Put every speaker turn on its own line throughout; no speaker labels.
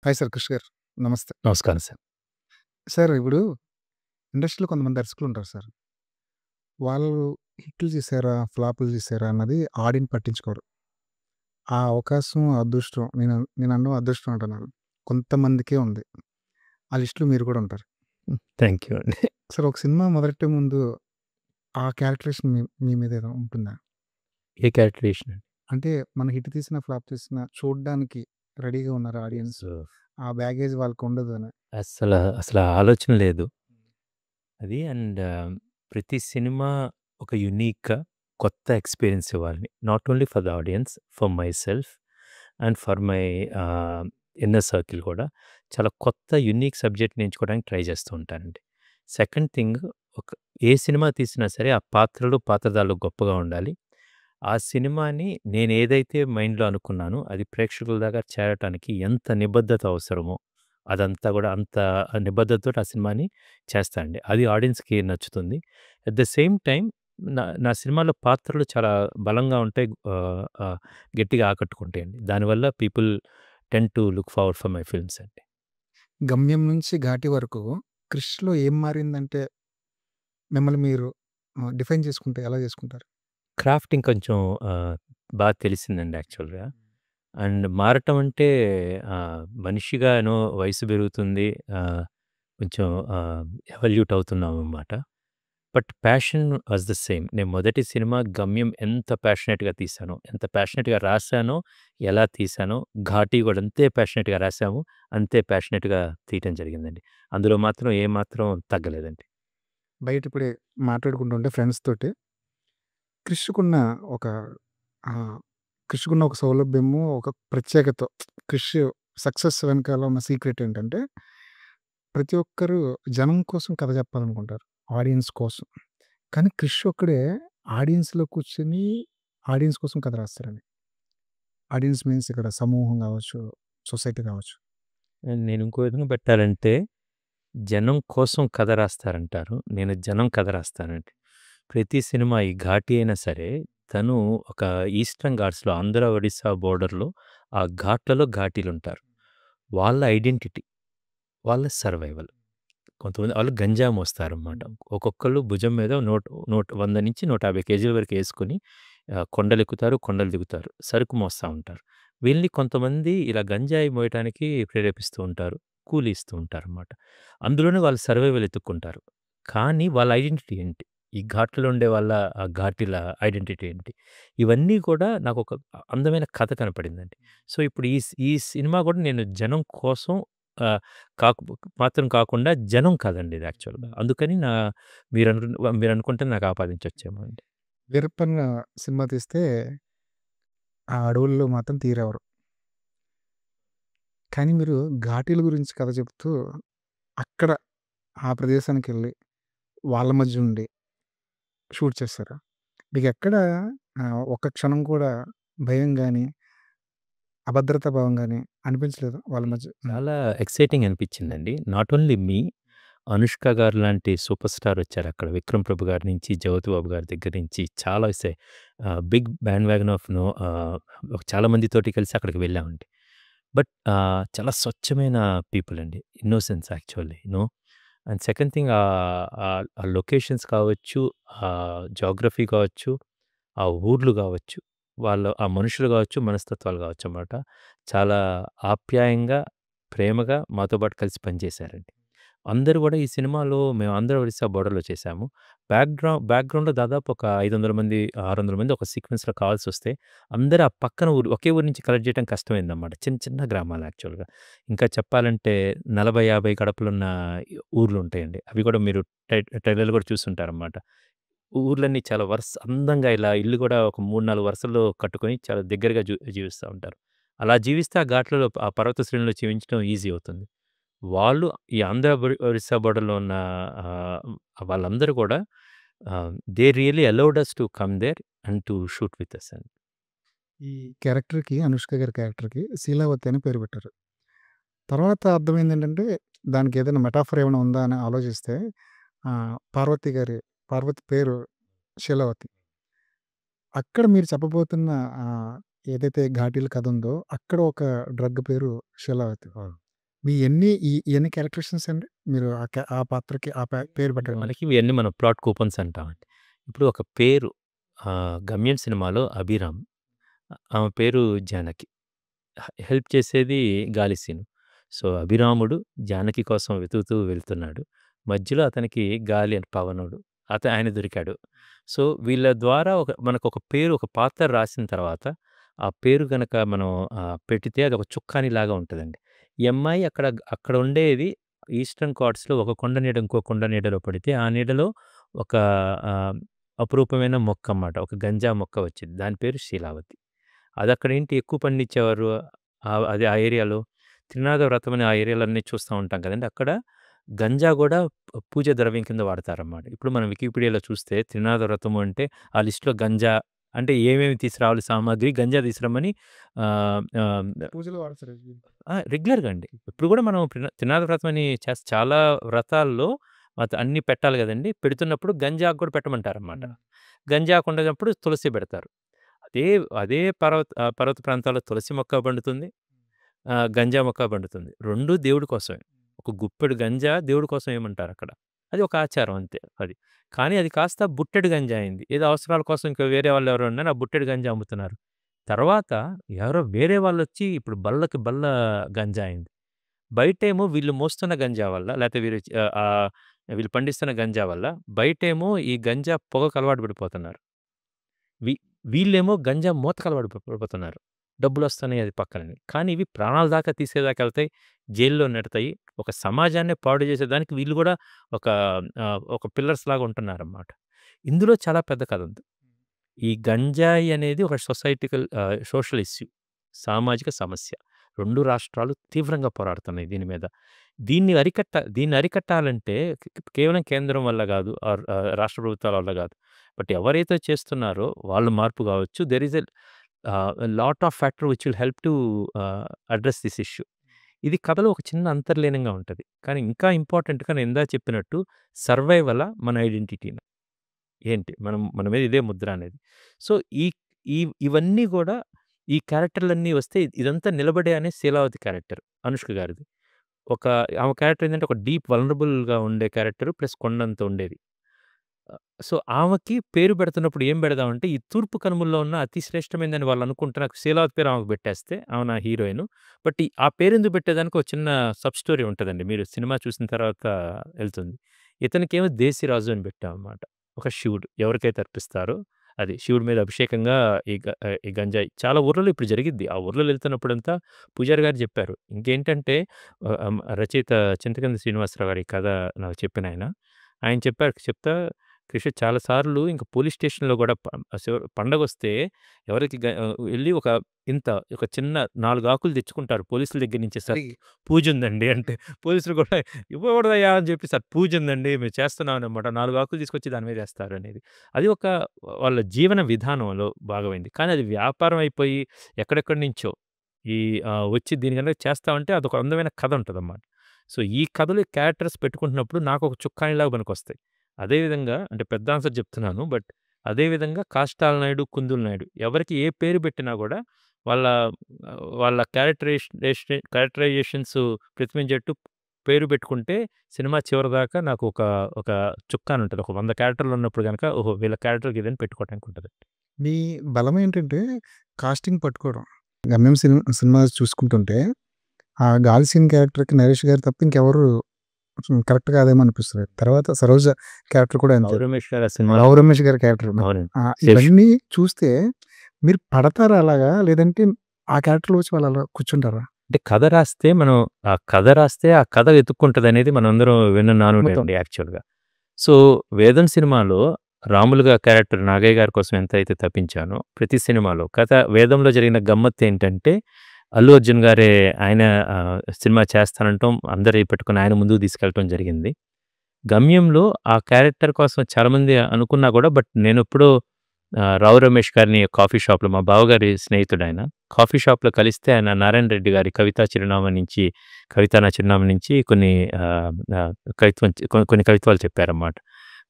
Hi sir కృషి గారు. నమస్తే.
నమస్కారం సార్.
సార్ ఇప్పుడు ఇండస్ట్రీలో కొంతమంది దర్శకులుంటారు సార్. వాళ్ళు హిట్లు చేశారా? ఫ్లాపులు చేశారా? అన్నది ఆడియన్స్ పట్టించుకోరు. ఆ అవకాశం, అదృష్టం నేననడం అదృష్టం అంటున్నాను. కొంతమందికే ఉంది. ఆ లిస్ట్‌లో మీరు కూడా ఉంటారు.
థాంక్ యూ అండి.
సార్ ఒక సినిమా మొదలెట్టే ముందు ఆ క్యాలిక్యులేషన్ మీ మీద ఏదో ఉంటుందా?
ఏ క్యారెక్టరేషన్ అండి?
అంటే మన హిట్ తీసినా, ఫ్లాప్ తీసినా చూడ్డానికి రెడీగా ఉన్నారు ఆడియన్స్.
సో,
ఆ బ్యాగేజ్ వాళ్ళకుండదు అని.
అసల ఆలోచన లేదు. అది ప్రతి సినిమా ఒక యూనిక్‌గా కొత్త ఎక్స్‌పీరియన్స్ ఇవ్వాలి. Not only for the audience, for my self and for my ఆహ్, ఇన్నర్ సర్కిల్ కూడా. చాలా కొత్త యూనిక్ సబ్జెక్ట్‌ని ఎంచుకోవడానికి ట్రై చేస్తూ ఉంటానండి. సెకండ్ థింగ్, ఒక ఏ సినిమా తీసినా సరే ఆ పాత్రలు, పాత్రధారులు గొప్పగా ఉండాలి. ఆ సినిమాని నేనేదైతే మైండ్‌లో అనుకున్నానో అది ప్రేక్షకుల దాకా చేరటానికి ఎంత నిబద్ధత అవసరమో అదంతా గూడా అంత నిబద్ధతతోటి ఆ సినిమాని చేస్తా అండి. అది ఆడియన్స్‌కి నచ్చుతుంది. అట్ ద సేమ్ టైమ్ నా నా సినిమాలో పాత్రలు చాలా బలంగా ఉంటాయి. గట్టిగా ఆకట్టుకుంటాయండి. దానివల్ల people tend to look forward for my films అండి.
గమ్యం నుంచి ఘాటి వరకు 'క్రిష్‌లో' ఏం మారిందంటే మిమ్మల్ని మీరు డిఫైన్ చేసుకుంటే ఎలా చేసుకుంటారు?
క్రాఫ్ట్ ఇంకొంచెం ఆహ్, తెలిసిందండి యాక్చువల్‌గా. అండ్ మారటం అంటే మనిషిగా వయసు పెరుగుతుంది. ఆహ్, కొంచెం ఆహ్, ఎవల్యూట్ అవుతున్నామనమాట. But passion was the same. నేను మొదటి సినిమా 'గమ్యం' ఎంత ప్యాషనేట్‌గా తీశానో, ఎంత ప్యాషనేట్‌గా రాసానో, ఎలా తీశానో 'ఘాటి' కూడా అంతే ప్యాషనేట్‌గా రాసాము. అంతే ప్యాషనేట్‌గా తీయటం జరిగిందండి. అందులో మాత్రం ఏమాత్రం తగ్గలేదండి.
బయట ఇప్పుడే మాట్లాడుకుంటుంటే ఫ్రెండ్స్ తోటి క్రిష్‌కున్న ఒక ఆహ్, క్రిష్‌కున్న ఒక సౌలభ్యము, ఒక ప్రత్యేకత క్రిష్ సక్సెస్ వెనకాల ఉన్న సీక్రెట్ ఏంటంటే, ప్రతి ఒక్కరు జనం కోసం కథ చెప్పాలనుకుంటారు. ఆడియన్స్ కోసం. కానీ క్రిష్ ఒక్కడే ఆడియన్స్‌లో కూర్చొని ఆడియన్స్ కోసం కథ రాస్తారండి. ఆడియన్స్ మీన్స్ ఇక్కడ సమూహం గావచ్చు, సొసైటీ గావచ్చు.
అండ్ నేను ఇంకో విధంగా పెట్టాలంటే జనం కోసం కథ రాస్తారంటారు. నేను జనం కథ రాస్తానండి. ప్రతి సినిమా ఈ 'ఘాటి' అయినా సరే, తను ఒక ఈస్టర్న్ ఘాట్స్‌లో ఆంధ్ర, ఒడిస్సా బోర్డర్‌లో ఆ ఘాట్లలో ఘాటీలుంటారు. వాళ్ళ ఐడెంటిటీ, వాళ్ళ సర్వైవల్. కొంతమంది ఆళ్ళు గంజా మోస్తారనమాట.
హ్మ్.
ఒక్కొక్కళ్ళు భుజం మీద 100-150 కేజీల వరకు యేసుకొని కొండలెక్కుతారు, కొండలు దిగుతారు. సరుకు మోస్తా ఉంటారు. వీళ్ళని కొంతమంది ఇలా గంజాయి మోయటానికి ప్రేరేపిస్తూ ఉంటారు. కూలి ఇస్తూ ఉంటారనమాట. అందులోనే వాళ్ళు సర్వైవల్ ఎతుక్కుంటారు. కానీ వాళ్ళ ఐడెంటిటీ ఏంటి? ఈ ఘాట్లలో ఉండే వాళ్ళ ఘాటీల ఐడెంటిటీ ఏంటి? ఇవన్నీ కూడా నాకొక అందమైన కథ కనపడిందండి. సో, ఇప్పుడు ఈ సినిమా కూడా నేను జనం కోసం ఆహ్, కాకు మాత్రం కాకుండా జనం కాదండి ఇది యాక్చువల్‌గా. అందుకని మీరనుకుంటే నాకు ఆపాదించొచ్చేమో అండి.
'వీరప్పన్' సినిమా తీస్తే ఆ అడవుల్లో మాత్రం తీరెవరు. కానీ మీరు ఘాటీల గురించి కథ చెప్తూ అక్కడ ఆ ప్రదేశానికెళ్ళి వాళ్ళ మధ్య ఉండి షూట్ చేశారు. మీకెక్కడ ఒక్క క్షణం కూడా భయం గాని, అభద్రతా భావం గాని అనిపించలేదా వాళ్ళ మధ్య? హ్మ్.
చాలా ఎక్సైటింగ్ అనిపించిందండి. నాట్ ఓన్లీ మీ, అనుష్క గారు లాంటి సూపర్ స్టార్ వచ్చారక్కడ. 'విక్రమ్ ప్రభు' గారి నుంచి, 'జ్యోతి బాబు' గారి దగ్గర నుంచి చాలా బిగ్ బ్యాండ్ వాగన్ ఆఫ్ చాలా మందితోటి కలిసి అక్కడికి వెళ్ళామండి. బట్ చాలా స్వచ్ఛమైన పీపుల్ అండి. Innocence actually and second thing ఆ లొకేషన్స్ కావచ్చు, జియోగ్రఫీ కావచ్చు, ఆ ఊర్లు గావచ్చు, ఆ మనుషులు గావచ్చు, మనస్తత్వాలు గావచ్చనమాట. చాలా ఆప్యాయంగా, ప్రేమగా మాతో పాటు కలిసి పనిచేశారండి. అందరూ గూడా ఈ సినిమాలో మేము ఆంధ్ర, ఒరిస్సా బోర్డర్‌లో చేశాము. బ్యాక్‌గ్రౌండ్‌లో దాదాపు ఒక 500 మంది, 600 మంది ఒక సీక్వెన్స్‌లో కావాల్సొస్తే, అందరూ ఆ పక్కన ఊరు ఒకే ఊరు నుంచి కలెక్ట్ చేయడం కష్టమైందనమాట. చిన్న చిన్న గ్రామాలు యాక్చువల్‌గా. ఇంకా చెప్పాలంటే 40, 50 గడపలున్న ఊర్లుంటాయండి. అవి గూడా మీరు ట్రైలర్‌లో గూడా చూసుంటారనమాట. ఊర్లన్నీ చాలా అందంగా ఇలా ఇల్లు గూడా ఒక 3, 4 వరుసల్లో కట్టుకొని చాలా దగ్గరగా జీవిస్తా ఉంటారు. అలా జీవిస్తే ఆ ఘాట్లలో ఆ పర్వత శ్రేణుల్లో జీవించడం ఈజీ అవుతుంది. వాళ్ళు ఈ ఆంధ్ర, ఒరిస్సా బోర్డర్‌లో ఉన్న ఆహ్, వాళ్ళందరూ కూడా they really allowed us to come there and to shoot with us అండి.
ఈ క్యారెక్టర్‌కి 'అనుష్క' గారి క్యారెక్టర్‌కి 'శీలావతి' అని పేరు పెట్టారు. తర్వాత అర్థమైందేంటంటే దానికేదైనా మెటాఫర్ ఏమైనా ఉందా అని ఆలోచిస్తే పార్వతి పేరు 'శీలావతి.' అక్కడ మీరు చెప్పబోతున్న ఏదైతే ఘాటీల కథ ఉందో అక్కడ ఒక డ్రగ్ పేరు 'శీలావతి.'
అవును.
మీ ఎన్ని క్యారెక్టరేషన్స్ అండి? మీరు ఆ పాత్రకి పేరు పెట్టడానికి?
మనకి ఇవన్నీ మనం ప్లాట్ కూపన్స్ అంటామండి. ఇప్పుడు ఒక పేరు 'గమ్యం' సినిమాలో అభిరామ్, ఆమె పేరు జానకి. హెల్ప్ చేసేది గాలి సీను. సో, అభిరాముడు జానకి కోసం వెతుకుతూ వెళ్తున్నాడు. మధ్యలో అతనికి గాలి అని పవనుడు. ఆయన దొరికాడు. సో, వీళ్ళ ద్వారా మనకొక పేరు, ఒక పాత్ర రాసిన తర్వాత, ఆ పేరు గనక మనం పెడితే అదొక చుక్కానిలాగా ఉంటదండి. ఈ అమ్మాయి అక్కడ ఉండేది ఈస్టర్న్ ఘాట్స్‌లో ఒక కొండ నీడ ఇంకో కొండ నీడలో పడితే, ఆ నీడలో ఒక ఆహ్, అపురూపమైన మొక్కన్నమాట. ఒక గంజా మొక్క వచ్చింది. దాని పేరు శీలావతి. అదక్కడేంటి ఎక్కువ పండించేవారు. అది ఆ ఏరియాలో. త్రినాద వ్రతం అని ఆ ఏరియాలన్నీ చూస్తా ఉంటాం కదండీ! అక్కడ గంజా గూడా పూజ ద్రవ్యం కింద వాడతారన్నమాట. ఇప్పుడు మనం వికీపీడియాలో చూస్తే త్రినాద వ్రతము అంటే ఆ లిస్ట్‌లో గంజా అంటే ఏమేమి తీసుకురావాలి సామాగ్రి, గంజా తీసుకురమ్మని ఆహ్, ఆహ్,
పూజలో వాడతారు ఇది.
రెగ్యులర్‌గా అండి. ఇప్పుడు గూడా మనం త్రినాద వ్రతం అని చాలా వ్రతాల్లో అన్నీ పెట్టాలి గదండీ! పెడుతున్నప్పుడు గంజాకు కూడా పెట్టమంటారన్నమాట. గంజాకు ఉండనప్పుడు తులసి పెడతారు. అదే అదే పర్వత ప్రాంతాల్లో తులసి మొక్క పండుతుంది. గంజా మొక్క పండుతుంది. 2 దేవుడి కోసమే. ఒక గుప్పెడు గంజా దేవుడి కోసం ఏయమంటారక్కడ. అది ఒక ఆచారం అంతే అది. కానీ అది కాస్త బుట్టెడు గంజా అయింది. ఏదో అవసరాల కోసం ఇంకా వేరే వాళ్ళెవరో ఉన్నారు ఆ బుట్టెడు గంజా అమ్ముతున్నారు. తర్వాత ఎవరో వేరే వాళ్ళొచ్చి ఇప్పుడు బల్లకి బల్ల గంజా అయింది. బయటేమో వీళ్ళు మోస్తున్న గంజా వల్ల లేతే వీళ్ళు పండిస్తున్న గంజా వల్ల బయటేమో ఈ గంజా పొగకు అలవాటు పడిపోతున్నారు. వీ వీళ్ళేమో గంజా మూతకు అలవాటు పడిపోతున్నారు. డబ్బులొస్తున్నాయి అది పక్కనని. కానీ ఇవి ప్రాణాల దాకా తీసేదాకెళ్తాయి. జైల్లో నెడతాయి. ఒక సమాజాన్నే పాడు చేసేదానికి వీళ్ళు గూడా ఒక పిల్లర్స్ లాగా ఉంటున్నారన్నమాట. ఇందులో చాలా పెద్ద కథుంది. ఈ గంజాయి అనేది ఒక సోషల్ ఇష్యూ. సామాజిక సమస్య. 2 రాష్ట్రాలు తీవ్రంగా పోరాడుతున్నాయి దీని మీద. దీన్ని అరికట్టాలంటే కేవలం కేంద్రం వల్ల గాదు రాష్ట్ర ప్రభుత్వాల వల్ల గాదు. బట్ ఎవరైతే చేస్తున్నారో వాళ్ళు మార్పు గావచ్చు. There is lot of factor which will help to address this issue. ఇది కథలో ఒక చిన్న అంతర్లీనంగా ఉంటది. కానీ ఇంకా ఇంపార్టెంట్‌గా నేను ఇందాక చెప్పినట్టు సర్వైవలా మన ఐడెంటిటీనా? ఏంటి మన మీద ఇదే ముద్ర అనేది. సో, ఈ ఈ ఇవన్నీ గూడా ఈ క్యారెక్టర్‌లన్నీ వస్తే ఇదంతా నిలబడే అనే శీలావతి క్యారెక్టర్ అనుష్క గారిది. ఒక ఆమె క్యారెక్టర్ ఏందంటే ఒక డీప్ వల్నరబుల్‌గా ఉండే క్యారెక్టర్ ప్లస్ కొండంత ఉండేది. సో, ఆమెకి పేరు పెడుతున్నప్పుడు ఏం పెడదామంటే ఈ తూర్పు కనుమల్లో ఉన్న అతి శ్రేష్టమైనదని వాళ్ళు అనుకుంటే నాకు శీలావతి పేరు ఆమెకు పెట్టేస్తే ఆమె నా హీరోయిన్. బట్ ఆ పేరెందుకు పెట్టేదానికి ఒక చిన్న సబ్ స్టోరీ ఉంటదండి. మీరు సినిమా చూసిన తర్వాత ఎళ్తుంది. ఇతనికేమో దేశిరాజు అని పెట్టామన్నమాట. ఒక శివుడు ఎవరికైతే అర్పిస్తారో అది. శివుడి మీద అభిషేకంగా ఈ గంజాయి చాలా ఊర్లలో ఇప్పుడు జరిగిద్ది. ఆ ఊర్లలో ఎళ్తున్నప్పుడంతా పూజారి గారు చెప్పారు. ఇంకేంటంటే రచయిత చింతకింది శ్రీనివాసరావు గారు ఈ కథ నాకు చెప్పినాయన. ఆయన చెప్తా కృషి చాలా సార్లు ఇంక పోలీస్ స్టేషన్‌లో గూడా పండగొస్తే ఎవరికి ఎళ్లి ఒక చిన్న 4 ఆకులు తెచ్చుకుంటారు పోలీసుల దగ్గర నుంచి. సార్ పూజుందండి అంటే, పోలీసులు కూడా ఇవ్వకూడదయ్యా అని చెప్పి, సార్ పూజుందండి మేము చేస్తున్నామనమాట. 4 ఆకులు తీసుకొచ్చి దాని మీద ఏస్తారనేది. అది వాళ్ళ జీవన విధానంలో భాగమైంది. కానీ అది వ్యాపారం అయిపోయి ఎక్కడెక్కడి నుంచో వచ్చి దీని గనక చేస్తామంటే అదొక అందమైన కథ ఉంటదన్నమాట. సో, ఈ కథలు క్యారెక్టర్స్ పెట్టుకుంటున్నప్పుడు నాకొక చుక్కానిలాగా పనికొస్తాయి. అదే విధంగా అంటే పెద్ద ఆన్సర్ చెప్తున్నాను. బట్ అదే విధంగా కాష్టాల నాయుడు, కుందుల నాయుడు ఎవరికి ఏ పేరు పెట్టినా గూడా వాళ్ళ వాళ్ళ క్యారెక్టరైజేషన్స్ ప్రతిబింబించేట్టు పేరు పెట్టుకుంటే సినిమా చివరిదాకా నాకు ఒక చుక్కానుంటది. ఒక 100 క్యారెక్టర్‌లు ఉన్నప్పుడు గనక ఓహో! వీళ్ళ క్యారెక్టర్‌కి ఇదని పెట్టుకోవటానికి ఉంటది.
మీ బలం ఏంటంటే కాస్టింగ్ పట్టుకోవడం. 'గమ్యం' సినిమా చూసుకుంటుంటే ఆ 'గాలి సీన్' క్యారెక్టర్‌కి నరేష్ గారు తప్ప ఇంకెవరు కరెక్ట్ కాదేమో అనిపిస్తది. తర్వాత సరోజ క్యారెక్టర్ కూడా అంతే.
రావు రమేష్ గారు ఆ సినిమా
రావు రమేష్ గారి క్యారెక్టర్.
అవునండి.
ఇవన్నీ చూస్తే మీరు పడతారా అలాగా? లేదంటే ఆ క్యారెక్టర్‌లో వచ్చి వాళ్ళు అలా కూర్చుంటారా?
అంటే కథ రాస్తే ఆ కథ వెతుక్కుంటదనేది మనందరం విన్న నానుడే అండి యాక్చువల్‌గా. సో, 'వేదం' సినిమాలో రాములుగా క్యారెక్టర్ నాగయ్య గారి కోసం ఎంతైతే తప్పించానో, ప్రతి సినిమాలో 'వేదంలో' జరిగిన గమ్మత్తేంటంటే, అల్లు అర్జున్ గారే ఆయన సినిమా చేస్తానంటాం, అందరియి పెట్టుకొని ఆయన ముందుకు తీసుకెళ్ళటం జరిగింది. 'గమ్యంలో' ఆ క్యారెక్టర్ కోసం చాలామంది అనుకున్నా గూడా బట్ నేనెప్పుడో రావు రమేష్ గారిని కాఫీ షాప్‌లో మా బావగారి స్నేహితుడాయన. కాఫీ షాప్‌లో కలిస్తే ఆయన నారాయణ రెడ్డి గారి కవితా నా చిరునామా నుంచి కొన్ని ఆహ్, ఆహ్, కొన్ని కవిత్వాలు చెప్పారన్నమాట.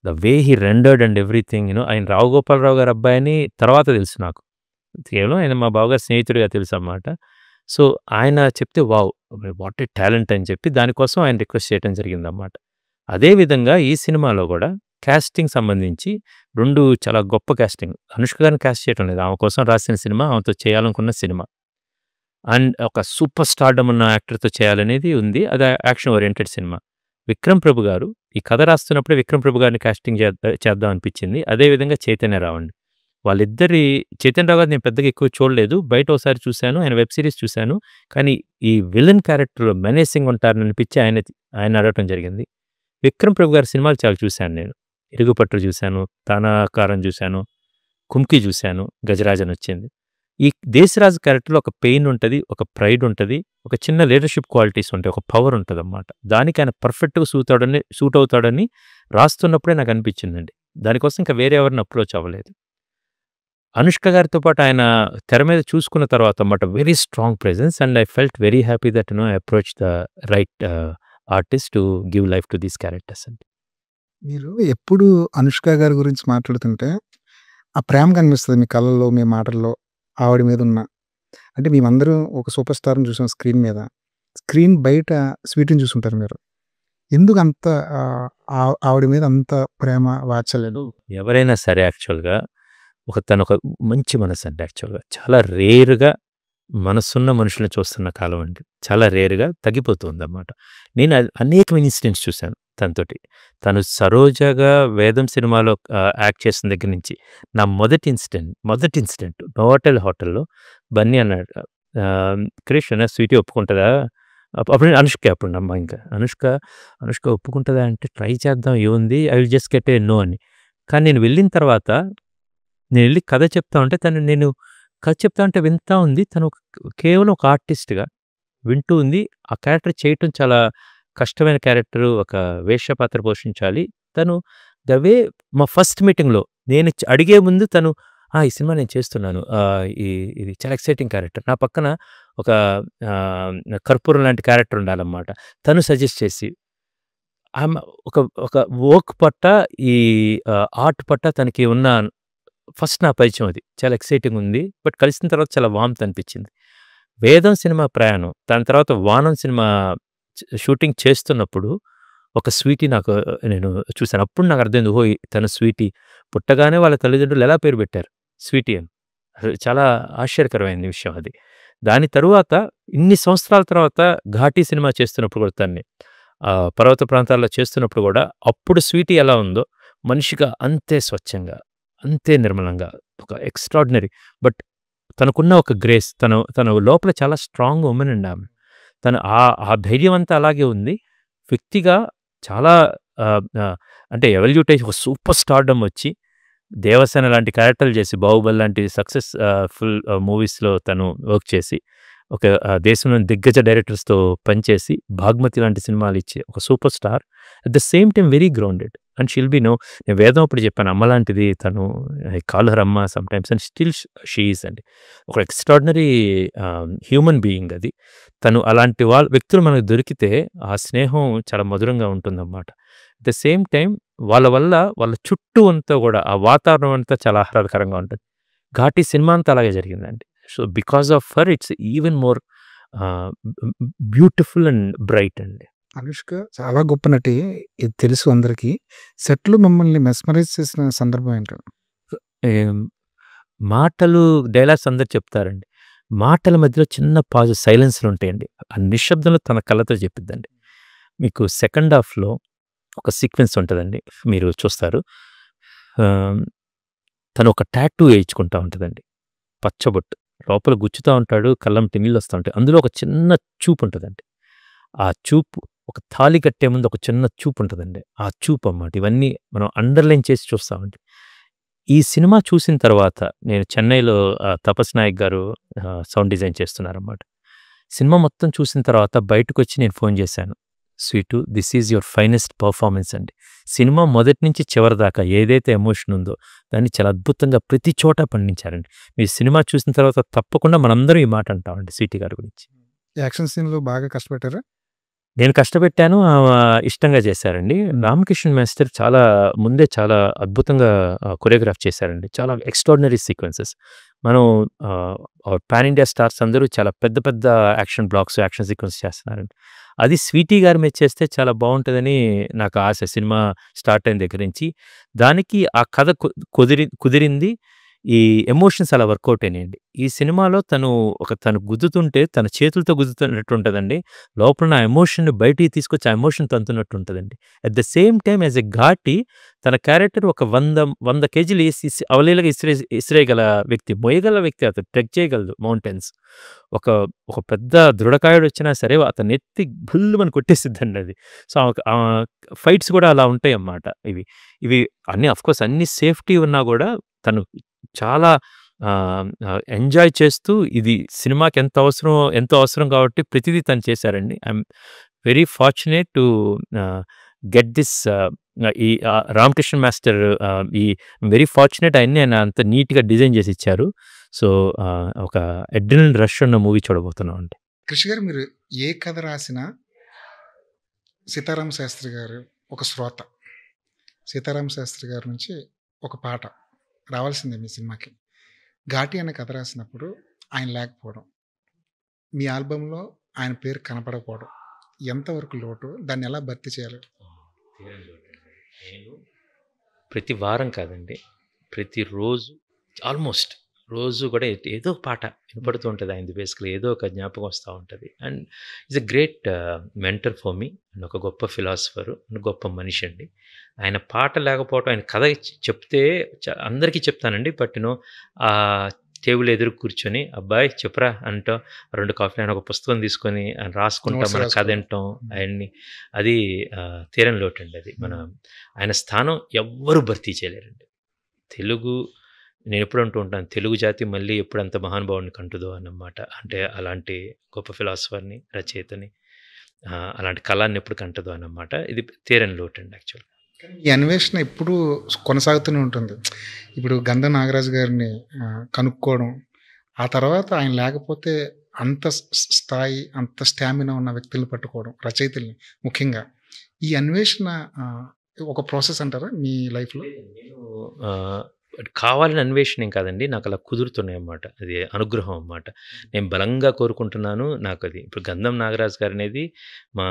The way he rendered and everything ఆయన రావు గోపాలరావు గారి అబ్బాయని తర్వాత తెలుసు నాకు. కేవలం ఆయన మా బావగారి స్నేహితుడిగా తెలుసన్నమాట. సో, ఆయన చెప్తే వావ్! వాట్ ఎ టాలెంట్ అని చెప్పి దానికోసం ఆయన రిక్వెస్ట్ చేయటం జరిగిందనమాట. అదే విధంగా ఈ సినిమాలో గూడా కాస్టింగ్ సంబంధించి 2 చాలా గొప్ప కాస్టింగ్. అనుష్క గారిని కాస్ట్ చేయటం లేదు. ఆమె కోసం రాసిన సినిమా, ఆమెతో చేయాలనుకున్న సినిమా. అండ్ ఒక సూపర్ స్టార్డమ్ ఉన్న యాక్టర్‌తో చేయాలనేది ఉంది. అది యాక్షన్ ఓరియెంటెడ్ సినిమా. విక్రమ్ ప్రభు గారు ఈ కథ రాస్తున్నప్పుడే విక్రమ్ ప్రభు గారిని కాస్టింగ్ చేద్దాం అనిపించింది. అదే విధంగా చైతన్యరావు అండి. వాళ్ళిద్దరి చైతన్యరావు గారిని నేను పెద్దగా ఎక్కువ చూడలేదు. బయట ఓసారి చూసాను. ఆయన వెబ్ సీరీస్ చూసాను. కానీ ఈ విలన్ క్యారెక్టర్ మెనేసింగ్ ఉంటారని అనిపించి ఆయన అడగటం జరిగింది. విక్రమ్ ప్రభు గారి సినిమాలు చాలా చూసాను నేను. 'ఇరుగుపట్టు' చూసాను, 'తానాకారం' చూసాను, 'కుంకి' చూసాను, 'గజరాజ్' అని వచ్చింది. ఈ 'దేశరాజు' క్యారెక్టర్‌లో ఒక పెయిన్ ఉంటది, ఒక ప్రైడ్ ఉంటది, ఒక చిన్న లీడర్‌షిప్ క్వాలిటీస్ ఉంటాయి, ఒక పవర్ ఉంటదన్నమాట. దానికి ఆయన పర్ఫెక్ట్‌గా సూట్ అవుతాడని రాస్తున్నప్పుడే నాకు అనిపించిందండి. దానికోసం ఇంకా వేరే ఎవరిని అప్రోచ్ అవ్వలేదు. అనుష్క గారితో పాటు ఆయన తెర మీద చూసుకున్న తర్వాత అన్నమాట very strong presence and I felt very happy that I approach the right artist to give life to these characters అండి.
మీరు ఎప్పుడు అనుష్క గారి గురించి మాట్లాడుతుంటే, ఆ ప్రేమ కనిపిస్తది మీ కళ్ళల్లో, మీ మాటల్లో ఆవిడ మీదున్న. అంటే మేమందరం ఒక సూపర్ స్టార్‌ని చూసాం స్క్రీన్ మీద. స్క్రీన్ బయట స్వీటీని చూసుంటారు మీరు. ఎందుకు అంత ఆవిడ మీద అంత ప్రేమ, వాత్సల్యాలు?
ఎవరైనా సరే యాక్చువల్‌గా తనొక మంచి మనసండి యాక్చువల్‌గా. చాలా రేర్‌గా మనసున్న మనుషుల్ని చూస్తున్న కాలం అండి. చాలా రేర్‌గా తగ్గిపోతుందన్నమాట. నేను అనేకమైన ఇన్సిడెంట్స్ చూసాను తనతోటి. తను 'సరోజగా' 'వేదం' సినిమాలో యాక్ట్ చేసిన దగ్గర నుంచి నా మొదటి ఇన్సిడెంట్ నోవాటెల్ హోటల్‌లో బన్నీ అన్నాడు. "క్రిష్ స్వీటీ ఒప్పుకుంటదా?" అప్పుడు అనుష్క అప్పుడమ్మా ఇంకా. అనుష్క ఒప్పుకుంటదా అంటే ట్రై చేద్దాం ఏముంది I will just get a no అని. కానీ నేను వెళ్ళిన తర్వాత నేనెళ్ళి కథ చెప్తా ఉంటే కథ చెప్తా ఉంటే వింటా ఉంది. తను కేవలం ఒక ఆర్టిస్ట్‌గా వింటూ ఉంది. ఆ క్యారెక్టర్ చేయటం చాలా కష్టమైన క్యారెక్టరు. ఒక వేశ్య పాత్ర పోషించాలి. తను ద వే మా ఫస్ట్ మీటింగ్‌లో నేను అడిగే ముందు తను ఈ సినిమా నేను చేస్తున్నాను. ఇది చాలా ఎక్సైటింగ్ క్యారెక్టర్. నా పక్కన ఒక కర్పూరం లాంటి క్యారెక్టర్ ఉండాలన్నమాట. తను సజెస్ట్ చేసి ఆమె ఒక ఒక వర్క్ పట్ల ఈ ఆర్ట్ పట్ల తనకి ఉన్న ఫస్ట్ నా పరిచయం అది. చాలా ఎక్సైటింగ్ ఉంది. బట్ కలిసిన తర్వాత చాలా వార్మ్‌త్ అనిపించింది. 'వేదం' సినిమా ప్రయాణం. దాని తర్వాత 'వానం' సినిమా షూటింగ్ చేస్తున్నప్పుడు ఒక స్వీటీ నేను చూసాను. అప్పుడు నాకు అర్థమైంది. ఓహో! తను స్వీటీ. పుట్టగానే వాళ్ళ తల్లిదండ్రులు ఎలా పేరు పెట్టారు? స్వీటీ అని. చాలా ఆశ్చర్యకరమైన విషయం అది. దాని తరువాత ఇన్ని సంవత్సరాల తర్వాత 'ఘాటీ' సినిమా చేస్తున్నప్పుడు కూడా పర్వత ప్రాంతాల్లో చేస్తున్నప్పుడు కూడా అప్పుడు స్వీటీ ఎలా ఉందో మనిషిగా అంతే స్వచ్ఛంగా, అంతే నిర్మలంగా ఒక ఎక్స్ట్రార్డినరీ బట్ తనకున్న ఒక గ్రేస్ తన లోపల చాలా స్ట్రాంగ్ వుమన్ అండి ఆమె. తను ఆ ధైర్యం అంతా అలాగే ఉంది. వ్యక్తిగా చాలా అంటే ఎవల్యూట్ ఒక సూపర్ స్టార్డమ్ వచ్చి 'దేవసేన' లాంటి క్యారెక్టర్లు చేసి 'బాహుబలి' లాంటి ఫుల్ మూవీస్‌లో తను వర్క్ చేసి ఒక దేశంలోని దిగ్గజ డైరెక్టర్స్‌తో పనిచేసి 'భాగ్మతి' లాంటి సినిమాలు ఇచ్చి ఒక super star. At the same time very grounded and she'll be no నేను 'వేదం' అప్పుడు చెప్పాను అమ్మ లాంటిది తను. ఐ కాల్ హర్ అమ్మ sometimes and still she is అండి. ఒక ఎక్స్ట్రార్డినరీ హ్యూమన్ బీయింగ్ అది. తను అలాంటి వ్యక్తులు మనకు దొరికితే ఆ స్నేహం చాలా మధురంగా ఉంటుందన్నమాట. అట్ ద సేమ్ టైమ్ వాళ్ళ చుట్టూ అంతా కూడా ఆ వాతావరణం అంతా చాలా ఆహ్లాదకరంగా ఉంటుంది. 'ఘాటీ' సినిమా అంతా అలాగే జరిగిందండి. So, because of her it's even more beautiful and bright అండి.
అనుష్క చాలా గొప్ప నటి. ఇది తెలుసు అందరికీ. సెట్‌లో మిమ్మల్ని మెస్మరైజ్ చేసిన సందర్భం ఏంటి?
మాటలు డైలాగ్స్ అందరూ చెప్తారండి. మాటల మధ్యలో చిన్న సైలెన్స్‌లు ఉంటాయండి. ఆ నిశ్శబ్దంలో తన కళ్ళతో చెప్పిద్దండి. మీకు సెకండ్ హాఫ్‌లో ఒక సీక్వెన్స్ ఉంటదండి. మీరు చూస్తారు. తను ఒక టాటూ ఏయించుకుంటా ఉంటదండి. పచ్చబొట్టు. లోపల గుచ్చుతా ఉంటాడు. కళ్ళెంట నీళ్ళొస్తా ఉంటాయి. అందులో ఒక చిన్న చూపు ఉంటదండి. ఆ చూపు ఒక తాళి కట్టే ముందు ఒక చిన్న చూపు ఉంటదండి. ఆ చూపు అన్నమాట. ఇవన్నీ మనం అండర్‌లైన్ చేసి చూస్తామండి. ఈ సినిమా చూసిన తర్వాత నేను చెన్నైలో తపస్ నాయక్ గారు సౌండ్ డిజైన్ చేస్తున్నారన్నమాట. సినిమా మొత్తం చూసిన తర్వాత బయటకొచ్చి నేను ఫోన్ చేశాను. Sweet this is your finest performance అండి. సినిమా మొదటి నుంచి చివరి దాకా ఏదైతే ఎమోషన్ ఉందో దాన్ని చాలా అద్భుతంగా ప్రతి చోట పండించారండి. మీరు సినిమా చూసిన తర్వాత తప్పకుండా మనందరం ఈ మాట అంటామండి స్వీటీ గారి గురించి.
యాక్షన్ సీన్‌లో బాగా కష్టపడ్డారా?
నేను కష్టపెట్టాను. ఇష్టంగా చేశారండి. రామకృష్ణ మాస్టర్ ముందే చాలా అద్భుతంగా కొరియోగ్రాఫ్ చేశారండి. చాలా ఎక్స్ట్రార్డినరీ సీక్వెన్సెస్. మనం పాన్ ఇండియా స్టార్స్ అందరూ చాలా పెద్ద పెద్ద యాక్షన్ బ్లాక్స్, యాక్షన్ సీక్వెన్స్ చేస్తున్నారండి. అది 'స్వీటీ' గారి మీద చేస్తే చాలా బావుంటదని నాకు ఆశ సినిమా స్టార్ట్ అయిన దగ్గర నుంచి. దానికి ఆ కథ కుదిరింది. ఈ ఎమోషన్స్ అలా వర్కౌట్ అయినాయండి. ఈ సినిమాలో తను గుద్దుతుంటే తన చేతులతో గుద్దుతున్నట్టు ఉంటదండి. లోపల ఉన్న ఎమోషన్‌ని బయటికి తీసుకొచ్చి ఆ ఎమోషన్ తంతున్నట్టు ఉంటదండి. At the same time as a Ghaati తన క్యారెక్టర్ ఒక 100 కేజీలు అవలీలగా ఇసిరేయగల వ్యక్తి. మోయగల వ్యక్తి అతను. ట్రెక్ చేయగలదు మౌంటైన్స్. ఒక ఒక పెద్ద దృఢకాయుడొచ్చినా సరే అతన్ని ఎత్తి భుల్లుమని కొట్టేసిద్దండి అది. సో, ఫైట్స్ కూడా అలా ఉంటాయన్నమాట ఇవి. ఇవి అన్నీ ఆఫ్‌కోర్స్ అన్ని సేఫ్టీ ఉన్నా గూడా తను చాలా ఎంజాయ్ చేస్తూ ఇది సినిమాకి ఎంతో అవసరం కాబట్టి ప్రతిదీ తను చేశారండి. I'm very fortunate to get this ఈ రామకృష్ణ మాస్టర్ వెరీ ఫార్చునేట్ ఆయన్ని ఆయన అంత నీట్‌గా డిజైన్ చేసి ఇచ్చారు. సో, ఒక అడ్రినలిన్ రష్ ఉన్న మూవీ చూడబోతున్నామండి.
కృషి గారు, మీరు ఏ కథ రాసినా సీతారామ శాస్త్రి గారు ఒక శ్రోత. సీతారామ శాస్త్రి గారి నుంచి ఒక పాట రావాల్సిందే మీ సినిమాకి. ఘాటి అనే కథ రాసినప్పుడు ఆయన లేకపోవడం, మీ ఆల్బంలో ఆయన పేరు కనపడకపోవడం ఎంతవరకు లోటు? దాన్ని ఎలా భర్తీ చేయాలి?
నేను ప్రతి వారం కాదండి, ప్రతిరోజు ఆల్మోస్ట్ రోజు కూడా ఏదో ఒక పాట వినపడుతూ ఉంటుంది ఆయనది. బేసికలీ ఏదో ఒక జ్ఞాపకం వస్తూ ఉంటుంది. And is a great mentor for me. And ఒక గొప్ప ఫిలాసఫరు అండ్ గొప్ప మనిషి అండి. ఆయన పాట లేకపోవటం, ఆయన కథ చెప్తే అందరికీ చెప్తానండి. బట్ ఆ టేబుల్ ఎదురు కూర్చొని అబ్బాయి చెప్పరా అంటాం, 2 కాఫీలు ఆయన ఒక పుస్తకం తీసుకొని ఆయన రాసుకుంటాం, మన కథ వింటాం ఆయన్ని. అది తీరని లోటు అండి. అది ఆయన స్థానం ఎవ్వరూ భర్తీ చేయలేరండి. నేను ఎప్పుడు అంటూ ఉంటాను, తెలుగు జాతి మళ్ళీ ఎప్పుడు అంత మహానుభావుని కంటుందో అన్నమాట. అంటే అలాంటి గొప్ప ఫిలాసఫర్ని, రచయితని, అలాంటి కళాన్ని ఎప్పుడు కంటదో అన్నమాట. ఇది తీరని లోటు అండి యాక్చువల్గా.
ఈ అన్వేషణ ఎప్పుడూ కొనసాగుతూనే ఉంటుంది. ఇప్పుడు గంధం నాగరాజు గారిని కనుక్కోవడం, ఆ తర్వాత ఆయన లేకపోతే అంత స్థాయి, అంత స్టామినా ఉన్న వ్యక్తుల్ని పట్టుకోవడం, రచయితల్ని ముఖ్యంగా. ఈ అన్వేషణ ఒక ప్రాసెస్ అంటారా మీ లైఫ్లో?
నేను కావాలని అన్వేషణ ఏం కాదండి, నాకు అలా కుదురుతున్నాయి అన్నమాట. అది అనుగ్రహం అన్నమాట. నేను బలంగా కోరుకుంటున్నాను. నాకు అది ఇప్పుడు గంధం నాగరాజు గారు అనేది మా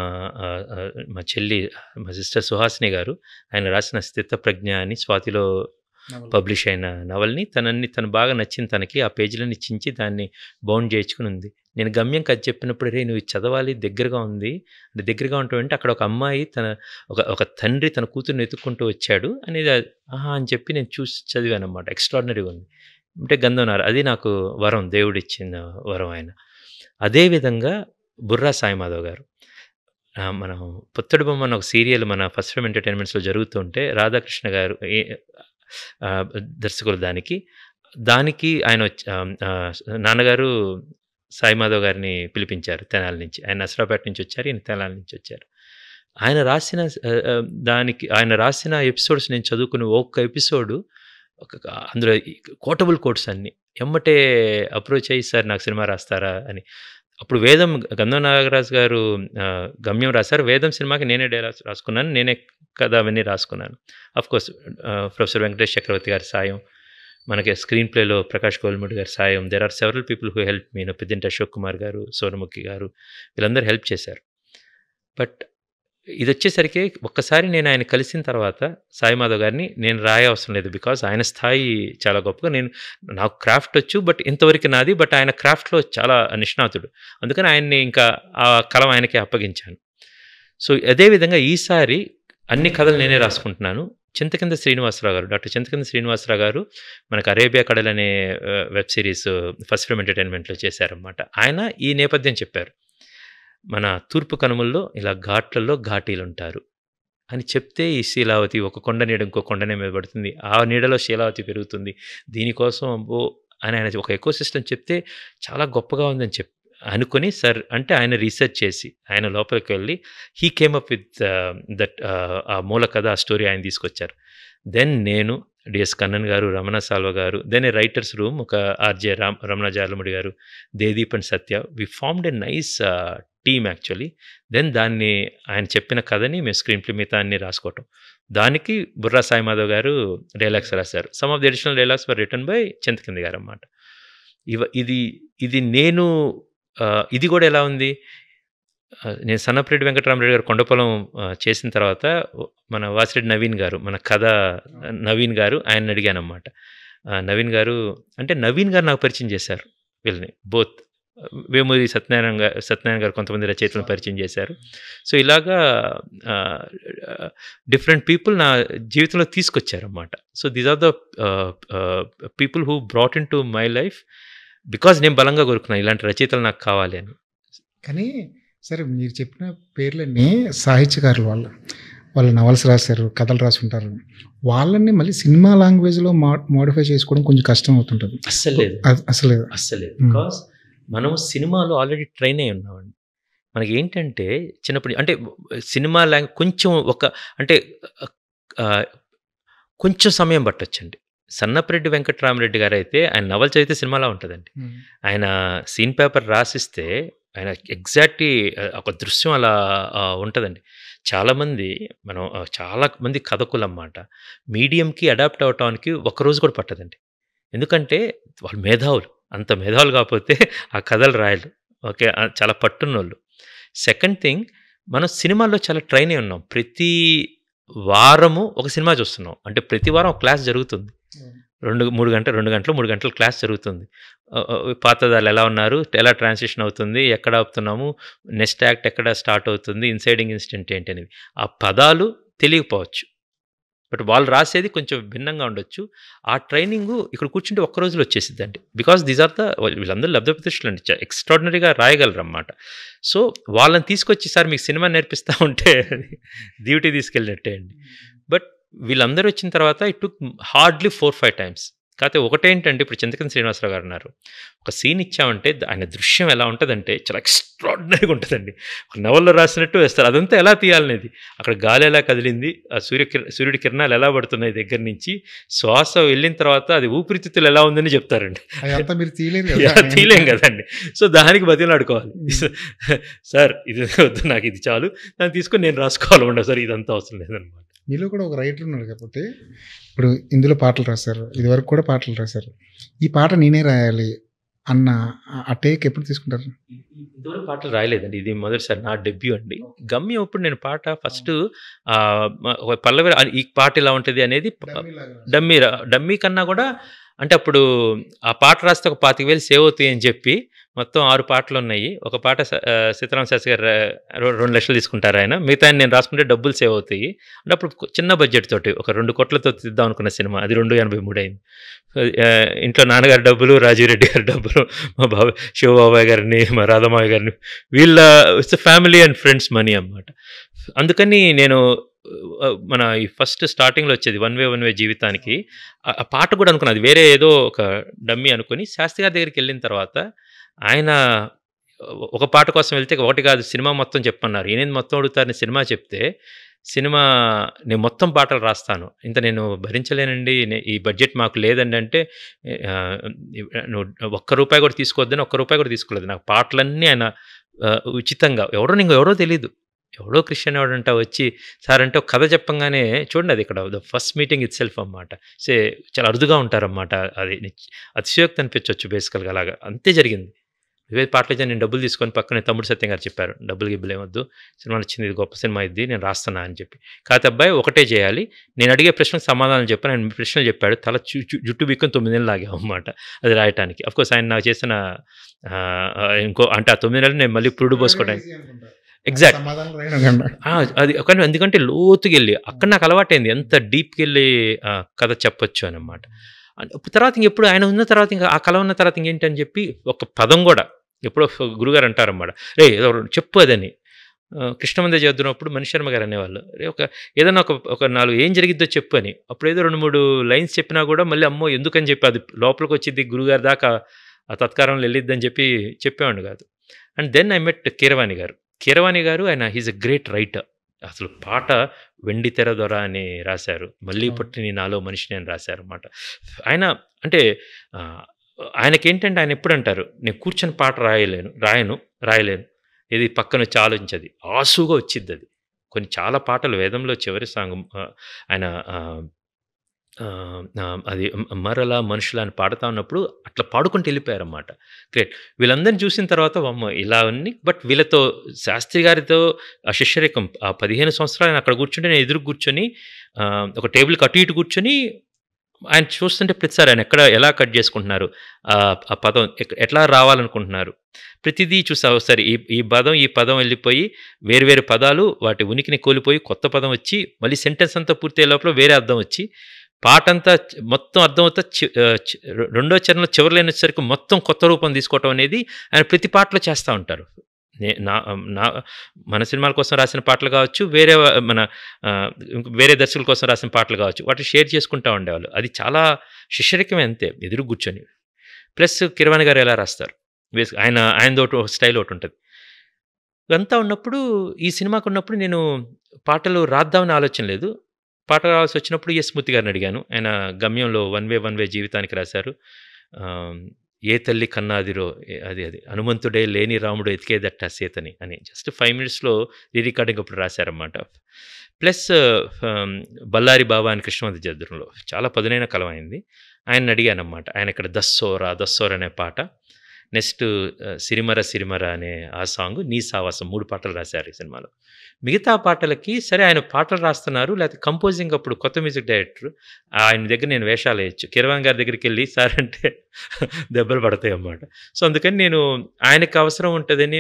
చెల్లి, మా సిస్టర్ సుహాసిని గారు, ఆయన రాసిన స్థితప్రజ్ఞ అని స్వాతిలో పబ్లిష్ అయిన నవల్ని తను బాగా నచ్చింది. తనకి ఆ పేజీలన్నీ చించి దాన్ని బౌండ్ చేయించుకుని ఉంది. నేను గమ్యం కథ చెప్పినప్పుడు, రే నువ్వు చదవాలి, దగ్గరగా ఉంది అంటే, దగ్గరగా ఉంటావంటే అక్కడ ఒక అమ్మాయి ఒక తండ్రి తన కూతుర్ని వెతుక్కుంటూ వచ్చాడు అనేది ఆహా అని చెప్పి నేను చూసి చదివాను అన్నమాట. ఎక్స్ట్రాడినరీగా ఉంది అంటే గంధం అది నాకు వరం, దేవుడిచ్చిన వరం ఆయన. అదేవిధంగా బుర్రా సాయిమాధవ్ గారు, మనం పొత్తడి బొమ్మ అన్న ఒక సీరియల్ మన ఫస్ట్ ఫిల్మ్ ఎంటర్టైన్మెంట్స్లో జరుగుతూ ఉంటే రాధాకృష్ణ గారు దర్శకులు దానికి ఆయన నాన్నగారు సాయిమాధవ్ గారిని పిలిపించారు తెనాలి నుంచి. ఆయన నసరాపేట నుంచి వచ్చారు, ఈయన తెనాలి నుంచి వచ్చారు. ఆయన రాసిన ఎపిసోడ్స్ నేను చదువుకుని ఒక్క ఎపిసోడు అందులో కోటబుల్ కోట్స్ అన్నీ ఎమ్మటే అప్రోచ్ అయ్యి, సార్ నాకు సినిమా రాస్తారా అని. అప్పుడు గంధం నాగరాజు గారు గమ్యం రాశారు. వేదం సినిమాకి నేనే డైలాగ్స్ రాసుకున్నాను, నేనే కథ అవన్నీ రాసుకున్నాను. అఫ్కోర్స్ ప్రొఫెసర్ వెంకటేష్ చక్రవర్తి గారి సాయం, మనకి స్క్రీన్ ప్లేలో ప్రకాష్ గోల్ముడి గారి సాయం, there are several people who help me. Peddinti Ashok Kumar గారు, సోనముఖి గారు, వీళ్ళందరూ హెల్ప్ చేశారు. బట్ ఇది వచ్చేసరికి ఒక్కసారి నేను ఆయన కలిసిన తర్వాత సాయిమాధవ్ గారిని నేను రాయవసరం లేదు, బికాజ్ ఆయన స్థాయి చాలా గొప్పగా. నాకు క్రాఫ్ట్ వచ్చు, బట్ ఇంతవరకు నాది. బట్ ఆయన క్రాఫ్ట్లో చాలా నిష్ణాతుడు, అందుకని ఆయన్ని ఇంకా ఆ కలం ఆయనకి అప్పగించాను. సో అదేవిధంగా ఈసారి అన్ని కథలు నేనే రాసుకుంటున్నాను. చింతకింద శ్రీనివాసరావు గారు, డాక్టర్ చింతకింద శ్రీనివాసరావు గారు మనకు అరేబియా కడల్ అనే వెబ్ సిరీస్ ఫస్ట్ ఫిల్మ్ ఎంటర్టైన్మెంట్లో చేశారన్నమాట. ఆయన ఈ నేపథ్యం చెప్పారు, మన తూర్పు కనుమల్లో ఇలా ఘాట్లలో ఘాటీలు ఉంటారు అని చెప్తే, ఈ శీలావతి ఒక కొండ నీడ ఇంకో కొండనే మీద పడుతుంది, ఆ నీడలో శీలావతి పెరుగుతుంది, దీనికోసం అని ఆయన ఒక ఎకోసిస్టమ్ చెప్తే చాలా గొప్పగా ఉందని అనుకొని, సార్ అంటే ఆయన రీసెర్చ్ చేసి ఆయన లోపలికి వెళ్ళి he came up with that ఆ మూల కథ, ఆ స్టోరీ ఆయన తీసుకొచ్చారు. దెన్ నేను డిఎస్ కన్నన్ గారు, రమణ సాల్వ గారు, దెన్ ఏ రైటర్స్ రూమ్, ఒక ఆర్జే రమణ జార్లముడి గారు, Dedeep and Satya. We formed a nice team actually. Then దాన్ని ఆయన చెప్పిన కథని మేము స్క్రీన్ ప్లే మిగతా అన్ని రాసుకోవటం. దానికి బుర్రా సాయి మాధవ్ గారు డైలాగ్స్ రాశారు. Some of the additional dialogues were written by Chintakindi గారు అన్నమాట. ఇది నేను ఇది కూడా ఎలా ఉంది, నేను సన్నపరెడ్డి వెంకటరామరెడ్డి గారు కొండపొలం చేసిన తర్వాత మన వాసిరెడ్డి నవీన్ గారు, మన కథ నవీన్ గారు, ఆయన అడిగానమాట. నవీన్ గారు నాకు పరిచయం చేశారు వీళ్ళని, బోత్ వేమూరి సత్యనారాయణ గారు కొంతమంది రచయితలను పరిచయం చేశారు. సో ఇలాగా డిఫరెంట్ పీపుల్ నా జీవితంలో తీసుకొచ్చారన్నమాట. So these are the people who brought in to my life because నేను బలంగా కోరుకున్నాను ఇలాంటి రచయితలు నాకు కావాలి అని.
కానీ సరే, మీరు చెప్పిన పేర్లన్నీ సాహిత్యకారులు, వాళ్ళు నవల్స్ రాశారు, కథలు రాసుంటారు. వాళ్ళని మళ్ళీ సినిమా లాంగ్వేజ్లో మోడిఫై చేసుకోవడం కొంచెం కష్టం అవుతుంటుంది.
అస్సలేదు బికాస్ మనం సినిమాలో ఆల్రెడీ ట్రైన్ అయి ఉన్నామండి. మనకి ఏంటంటే చిన్నప్పుడు అంటే సినిమా కొంచెం కొంచెం సమయం పట్టొచ్చండి. సన్నపరెడ్డి వెంకటరామరెడ్డి గారు అయితే ఆయన నవల చదివితే సినిమాలా ఉంటుందండి. ఆయన సీన్ పేపర్ రాసిస్తే ఆయన ఎగ్జాక్ట్లీ ఒక దృశ్యం అలా ఉంటుందండి. చాలామంది కథకులు అన్నమాట మీడియంకి అడాప్ట్ అవటానికి ఒక్కరోజు కూడా పట్టదండి. ఎందుకంటే వాళ్ళు మేధావులు, అంత మేధావులు కాకపోతే ఆ కథలు రాయలు. ఓకే, చాలా పట్టున్నోళ్ళు. సెకండ్ థింగ్, మనం సినిమాల్లో చాలా ట్రైన్ అయి ఉన్నాం. ప్రతి వారము ఒక సినిమా చూస్తున్నాం అంటే ప్రతి వారం ఒక క్లాస్ జరుగుతుంది. 2 గంటలు క్లాస్ జరుగుతుంది. పాతదాలు ఎలా ఉన్నారు, ఎలా ట్రాన్సిషన్ అవుతుంది, ఎక్కడ ఆపుతున్నాము, నెక్స్ట్ యాక్ట్ ఎక్కడ స్టార్ట్ అవుతుంది, ఇన్సైడింగ్ ఇన్సిడెంట్ ఏంటి అనేది ఆ పదాలు తెలియకపోవచ్చు. బట్ వాళ్ళు రాసేది కొంచెం భిన్నంగా ఉండొచ్చు. ఆ ట్రైనింగు ఇక్కడ కూర్చుంటే ఒక్క రోజులో వచ్చేసిద్దండి. బికాస్ దీస్ ఆర్ వీళ్ళందరూ లబ్ధప్రతిష్ఠులు అండి, ఎక్స్ట్రాడినరీగా రాయగలరు అన్నమాట. సో వాళ్ళని తీసుకొచ్చి సార్ మీకు సినిమా నేర్పిస్తూ ఉంటే డ్యూటీ తీసుకెళ్ళినట్టే అండి. బట్ వీళ్ళందరూ వచ్చిన తర్వాత ఇట్ టుక్ హార్డ్లీ 4-5 టైమ్స్. కాకపోతే ఒకటేంటంటే ఇప్పుడు చింతకింది శ్రీనివాసరావు గారు ఉన్నారు, ఒక సీన్ ఇచ్చామంటే ఆయన దృశ్యం ఎలా ఉంటుందంటే చాలా ఎక్స్ట్రాడినరీగా ఉంటుందండి. ఒక నవల్లో రాసినట్టు వేస్తారు. అదంతా ఎలా తీయాలనేది, అక్కడ గాలి ఎలా కదిలింది, ఆ సూర్యుడి కిరణాలు ఎలా పడుతున్నాయి దగ్గర నుంచి, శ్వాస వెళ్ళిన తర్వాత అది ఊపిరితిత్తులు ఎలా ఉందని చెప్తారండి. తీయలేం కదండి. సో దానికి బతిలాడుకోవాలి. సార్ ఇది వద్దు, నాకు ఇది చాలు, దాన్ని తీసుకొని నేను రాసుకోవాలి, ఉండదు సార్ ఇదంతా అవసరం లేదనమాట.
మీలో కూడా ఒక రైటర్ ఉన్నాడు కాబట్టి ఇప్పుడు ఇందులో పాటలు రాశారు, ఇదివరకు కూడా పాటలు రాశారు. ఈ పాట నేనే రాయాలి అన్న ఆ టేక్ ఎప్పుడు తీసుకుంటారు?
ఇంతవరకు పాటలు రాయలేదండి, ఇది మొదటిసారి నా డెబ్యూ అండి. గమ్యం అప్పుడు నేను పాట ఫస్ట్ పల్లవి ఈ పాట ఇలా ఉంటుంది అనేది డమ్మీ కన్నా కూడా అంటే అప్పుడు ఆ పాట రాస్తే ఒక 25,000 సేవ్ అవుతాయి అని చెప్పి మొత్తం 6 పాటలు ఉన్నాయి. ఒక పాట సీతారామ శాస్త్రి గారు 2 లక్షలు తీసుకుంటారు ఆయన, మిగతా నేను రాసుకుంటే డబ్బులు సేవ్ అవుతాయి అంటే అప్పుడు చిన్న బడ్జెట్ తోటి ఒక 2 కోట్లతో తీద్దాం అనుకున్న సినిమా, అది 2.83 అయింది. ఇంట్లో నాన్నగారి డబ్బులు, రాజీరెడ్డి గారి డబ్బులు, మా శివబాబాయ్ గారిని, మా రాధమాయ గారిని, వీళ్ళ it's family and friends money అన్నమాట. అందుకని నేను మన ఈ ఫస్ట్ స్టార్టింగ్లో వచ్చేది వన్ వే జీవితానికి ఆ పాట కూడా అనుకున్నది, అది వేరే ఏదో ఒక డమ్మీ అనుకుని శాస్త్రి గారి దగ్గరికి వెళ్ళిన తర్వాత ఆయన ఒక పాట కోసం వెళ్తే ఒకటి కాదు సినిమా మొత్తం చెప్పన్నారు. ఏనేది మొత్తం అడుగుతారని సినిమా చెప్తే, సినిమా నేను మొత్తం పాటలు రాస్తాను, ఇంత నేను భరించలేనండి, ఈ బడ్జెట్ మాకు లేదండి అంటే, నువ్వు ₹1 కూడా తీసుకోవద్దని ₹1 కూడా తీసుకోలేదు. నాకు పాటలన్నీ ఆయన ఉచితంగా, ఎవరో తెలీదు, ఎవడో క్రిస్టియన్ ఎవడంట వచ్చి సార్ అంటే ఒక కథ చెప్పంగానే చూడండి, అది ఇక్కడ the first meeting it self అన్నమాట. చాలా అరుదుగా ఉంటారన్నమాట. అది అతిశయోక్తి అనిపించవచ్చు బేసికల్గా, అలాగా అంతే జరిగింది. పాటలు ఇచ్చి నేను డబ్బులు తీసుకొని పక్కనే తమ్ముడు సత్యం గారు చెప్పారు, డబ్బులు గిబ్బులు ఏమొద్దు, సినిమా నచ్చింది, ఇది గొప్ప సినిమా, ఇది నేను రాస్తున్నా అని చెప్పి. కాకపోతే అబ్బాయి ఒకటే చేయాలి, నేను అడిగే ప్రశ్నకు సమాధానం చెప్పాను. ఆయన ప్రశ్నలు చెప్పాడు, తల జుట్టు బిక్కుని 9 నెలలు లాగాం అన్నమాట అది రాయటానికి. అఫ్కోర్స్ ఆయన నాకు చేసిన ఇంకో అంటే ఆ 9 నెలలు నేను మళ్ళీ పురుడు పోసుకోవడానికి ఎగ్జాక్ట్ అది. కానీ ఎందుకంటే లోతుకి వెళ్ళి అక్కడ నాకు అలవాటైంది ఎంత డీప్కి వెళ్ళి కథ చెప్పొచ్చు అనమాట. తర్వాత ఇంకెప్పుడు ఆయన ఉన్న తర్వాత ఇంకా ఆ కళ ఉన్న తర్వాత ఇంకేంటి అని చెప్పి ఒక పదం కూడా ఎప్పుడో గురుగారు అంటారన్నమాట, రే ఏదో చెప్పు అదని. కృష్ణమందే చదువుతున్నప్పుడు మణిశర్మ గారు అనేవాళ్ళు, రే ఏదైనా ఒక 4 ఏం జరిగిద్దో చెప్పు అని. అప్పుడు ఏదో 2-3 లైన్స్ చెప్పినా కూడా మళ్ళీ అమ్మో ఎందుకని చెప్పి అది లోపలికి వచ్చింది, గురుగారి దాకా ఆ తత్కారంలో వెళ్ళిద్దని చెప్పేవాడు కాదు. And then I met Keeravani గారు. ఆయన హీజ్ ఎ గ్రేట్ రైటర్. అసలు పాట 'వెండి తెర దొర' అని రాశారు. 'మళ్ళీ పుట్టిని నాలో మనిషిని' అని రాశారనమాట. ఆయన అంటే ఆయనకేంటంటే ఆయన ఎప్పుడంటారు, నేను కూర్చొని పాట రాయలేను. ఇది పక్కనొచ్చి ఆలోచించది. ఆసుగా వచ్చిద్దది. కొన్ని చాలా పాటలు వేదంలో చివరి సాంగ్ ఆయన అది మరలా మనుషులా అని పాడుతా ఉన్నప్పుడు అట్లా పాడుకుంటూ వెళ్ళిపోయారన్నమాట. గ్రేట్. వీళ్ళందరిని చూసిన తర్వాత వామ్మో! ఇలా అన్ని బట్ వీళ్ళతో శాస్త్రి గారితో ఆ శిష్యరికం 15 సంవత్సరాలు ఆయన అక్కడ కూర్చుంటే నేను ఎదురుగా కూర్చొని ఒక టేబుల్‌కి అటు ఇటు కూర్చొని ఆయన చూస్తుంటే ప్రతిసారి ఆయన ఎలా కట్ చేసుకుంటున్నారు, ఆ పదం ఎట్లా రావాలనుకుంటున్నారు, ప్రతిదీ చూసా ఒకసారి ఈ పదం వెళ్ళిపోయి వేరు వేరు పదాలు వాటి ఉనికిని కోల్పోయి కొత్త పదం వచ్చి మళ్ళీ సెంటెన్స్ అంతా పూర్తయ్యే లోపల వేరే అర్థం వచ్చి పాటంతా మొత్తం అర్థమవుతా రెండో చరణంలో చివరి లైన్ వచ్చేసరికి మొత్తం కొత్త రూపం తీసుకోవటం అనేది ఆయన ప్రతి పాటలో చేస్తూ ఉంటారు. మన సినిమాల కోసం రాసిన పాటలు కావచ్చు, వేరే దర్శకుల కోసం రాసిన పాటలు కావచ్చు, వాటిని షేర్ చేసుకుంటూ ఉండేవాళ్ళు. అది చాలా శిష్యరికమే అంతే, ఎదురు కూర్చొని. ప్లస్ కిరవాణి గారు ఎలా రాస్తారు, ఆయనది ఒకటి స్టైల్ ఒకటి ఉంటుంది. ఇదంతా ఉన్నప్పుడు ఈ సినిమాకు ఉన్నప్పుడు నేను పాటలు రాద్దామని ఆలోచన లేదు. పాట రావాల్సి వచ్చినప్పుడు ఎస్ మూర్తి గారిని అడిగాను. ఆయన గమ్యంలో వన్ వే జీవితానికి రాశారు. ఏ తల్లి కన్నాదిరో అది హనుమంతుడే లేని రాముడు ఎతికేదట్ట సీతని అని జస్ట్ 5 minutesలో రీరికార్డింగ్ అప్పుడు రాశారన్నమాట. ప్లస్ బల్లారి బాబా అని కృష్ణవంతి జద్దురంలో చాలా పదునైన కలం అయింది. ఆయన్ని అడిగానమాట. ఆయన ఇక్కడ దస్సోరా అనే పాట, నెక్స్ట్ సిరిమర అనే ఆ సాంగ్, నీ సావాసం 3 పాటలు రాశారు ఈ సినిమాలో. మిగతా పాటలకి సరే ఆయన పాటలు రాస్తున్నారు, లేకపోతే కంపోజింగ్ అప్పుడు కొత్త మ్యూజిక్ డైరెక్టర్ ఆయన దగ్గర నేను వేషాలు వేయచ్చు. కిరవాణి గారి దగ్గరికి వెళ్ళి సార్ అంటే దెబ్బలు పడతాయి అన్నమాట. సో అందుకని నేను ఆయనకు అవసరం ఉంటుందని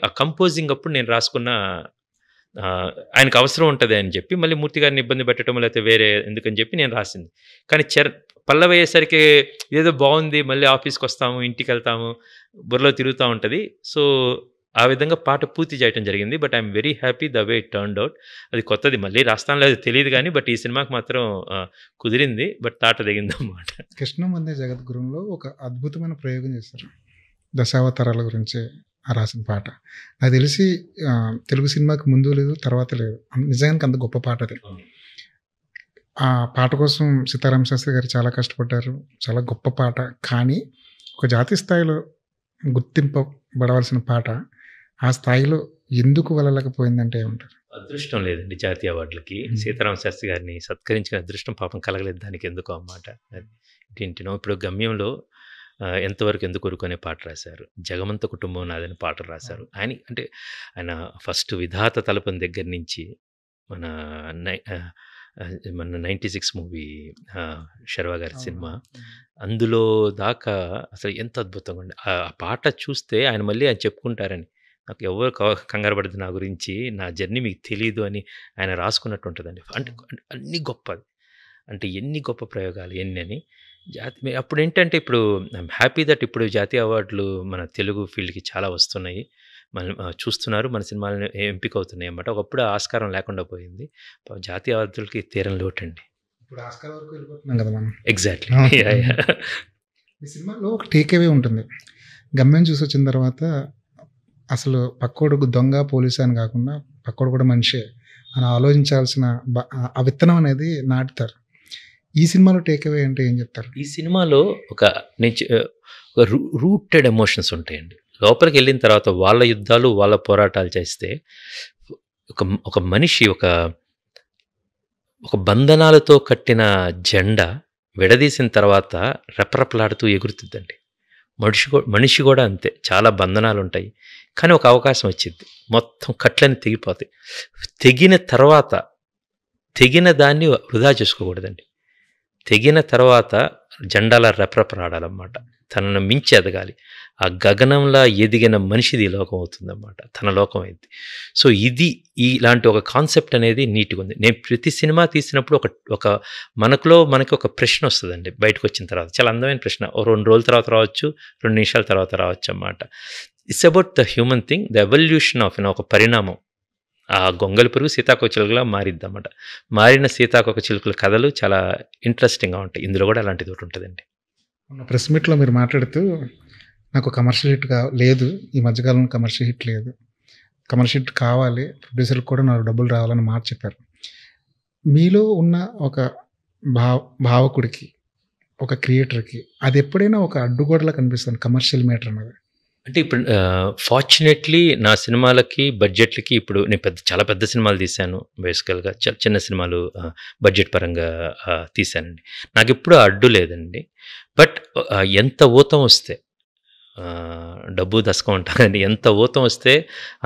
ఆ కంపోజింగ్ అప్పుడు నేను రాసుకున్న ఆయనకు అవసరం ఉంటుంది అని చెప్పి మళ్ళీ మూర్తి గారిని ఇబ్బంది పెట్టడం లేకపోతే వేరే ఎందుకని చెప్పి నేను రాసింది. కానీ పల్లవి అయ్యేసరికి ఏదో బాగుంది, మళ్ళీ ఆఫీస్కి వస్తాము, ఇంటికి వెళ్తాము, బుర్రలో తిరుగుతూ ఉంటుంది. సో ఆ విధంగా పాట పూర్తి చేయడం జరిగింది. But I'm very happy the way it turned out. అది కొత్తది, మళ్ళీ రాస్తాను లేదు తెలియదు కానీ బట్ ఈ సినిమాకి మాత్రం కుదిరింది, బట్ తాట దిగింది అన్నమాట.
కృష్ణం వందే జగద్గురుంలో ఒక అద్భుతమైన ప్రయోగం చేశారు, దశావతారాల గురించి రాసిన పాట. నాకు తెలిసి తెలుగు సినిమాకి ముందు లేదు తర్వాత లేదు, నిజానికి అంత గొప్ప పాట అది. ఆ పాట కోసం సీతారామ శాస్త్రి గారు చాలా కష్టపడ్డారు, చాలా గొప్ప పాట. కానీ ఒక జాతీయ స్థాయిలో గుర్తింపబడవలసిన పాట ఆ స్థాయిలో ఎందుకు వెళ్ళలేకపోయిందంటే ఏమంటారు?
అదృష్టం లేదండి జాతీయ అవార్డులకి. సీతారామ శాస్త్రి గారిని సత్కరించిన అదృష్టం పాపం కలగలేదు దానికి, ఎందుకో అన్నమాట. ఏంటినో ఇప్పుడు గమ్యంలో ఎంతవరకు ఎందుకు ఊరుకునే పాట రాశారు, జగమంత కుటుంబం నాదని పాటలు రాశారు. ఆయన ఫస్ట్ విధాత తలపం దగ్గర నుంచి మన 96 మూవీ శర్వా గారి సినిమా, అందులో దాకా అసలు ఎంత అద్భుతంగా ఉండే ఆ పాట చూస్తే ఆయన మళ్ళీ ఆయన చెప్పుకుంటారని, నాకు ఎవరు కంగారు పడదు నా గురించి, నా జర్నీ మీకు తెలీదు అని ఆయన రాసుకున్నట్టు ఉంటుందండి. అంటే అన్ని గొప్పది, అంటే ఎన్ని గొప్ప ప్రయోగాలు ఎన్ని అని. అప్పుడు ఏంటంటే ఇప్పుడు ఐఎమ్ హ్యాపీ దట్ ఇప్పుడు జాతీయ అవార్డులు మన తెలుగు ఫీల్డ్కి చాలా వస్తున్నాయి, మనం చూస్తున్నారు, మన సినిమాలు ఎంపిక అవుతున్నాయి అన్నమాట. ఒకప్పుడు ఆస్కారం లేకుండా పోయింది, జాతీయ అవార్డులకి తీరం లోటండి.
ఇప్పుడు ఆస్కార్ వరకు వెళ్ళిపోతున్నాం కదా మనం.
ఎగ్జాక్ట్లీ.
ఈ సినిమాలో ఒక టేక్ అవే ఉంటుంది, గమ్యం చూసి వచ్చిన తర్వాత అసలు పక్కోడు దొంగ పోలీసు అని కాకుండా పక్కోడు కూడా మనిషే అని ఆలోచించాల్సిన ఆ విత్తనం అనేది నాటుతారు. ఈ సినిమాలో టేక్ అవే అంటే ఏం చెప్తారు?
ఈ సినిమాలో ఒక రూటెడ్ ఎమోషన్స్ ఉంటాయండి. లోపలికి వెళ్ళిన తర్వాత వాళ్ళ యుద్ధాలు వాళ్ళ పోరాటాలు చేస్తే ఒక మనిషి ఒక బంధనాలతో కట్టిన జెండా విడదీసిన తర్వాత రెపరెపలాడుతూ ఎగురుతుందండి. మనిషి కూడా అంతే, చాలా బంధనాలు ఉంటాయి, కానీ ఒక అవకాశం వచ్చింది, మొత్తం కట్లని తెగిపోతాయి. తెగిన తర్వాత తెగిన దాన్ని వృధా చేసుకోకూడదండి. తెగిన తర్వాత జెండాల రెపరెపలాడాలన్నమాట, తనను మించి ఎదగాలి. ఆ గగనంలా ఎదిగిన మనిషిది లోకం అవుతుందన్నమాట, తన లోకం అయింది. సో ఇలాంటి ఒక కాన్సెప్ట్ అనేది నీట్గా ఉంది. నేను ప్రతి సినిమా తీసినప్పుడు మనకి ఒక ప్రశ్న వస్తుందండి బయటకు వచ్చిన తర్వాత, చాలా అందమైన ప్రశ్న. 2 రోజుల తర్వాత రావచ్చు, 2 నిమిషాల తర్వాత రావచ్చు అన్నమాట. It's about the human thing, the evolution of ఒక పరిణామం. ఆ గొంగలి పురుగు సీతాకోక చిలుకలా మారిద్ది అన్నమాట. మారిన సీతాకోక చిలుకల కథలు చాలా ఇంట్రెస్టింగ్గా ఉంటాయి, ఇందులో కూడా అలాంటిది ఒకటి ఉంటుందండి.
ప్రెస్ మీట్లో మీరు మాట్లాడుతూ నాకు కమర్షియల్ హిట్ లేదు, ఈ మధ్యకాలంలో కమర్షియల్ హిట్ లేదు, కమర్షియల్ హిట్ కావాలి, ప్రొడ్యూసర్‌కి కూడా నాకు డబ్బులు రావాలని మాట చెప్పారు. మీలో ఉన్న ఒక భావకుడికి, ఒక క్రియేటర్‌కి అది ఎప్పుడైనా ఒక అడ్డుగోడలా కనిపిస్తుంది కమర్షియల్ మ్యాటర్ అనేది.
అంటే ఇప్పుడు ఫార్చునేట్‌లీ నా సినిమాలకి, బడ్జెట్‌లకి ఇప్పుడు నేను చాలా పెద్ద సినిమాలు తీశాను. బేసికల్‌గా చిన్న సినిమాలు బడ్జెట్ పరంగా తీశానండి. నాకెప్పుడు అడ్డు లేదండి. బట్ ఎంత ఊతం వస్తే డబ్బు దశకం అంటారు కదండీ. ఎంత ఊతం వస్తే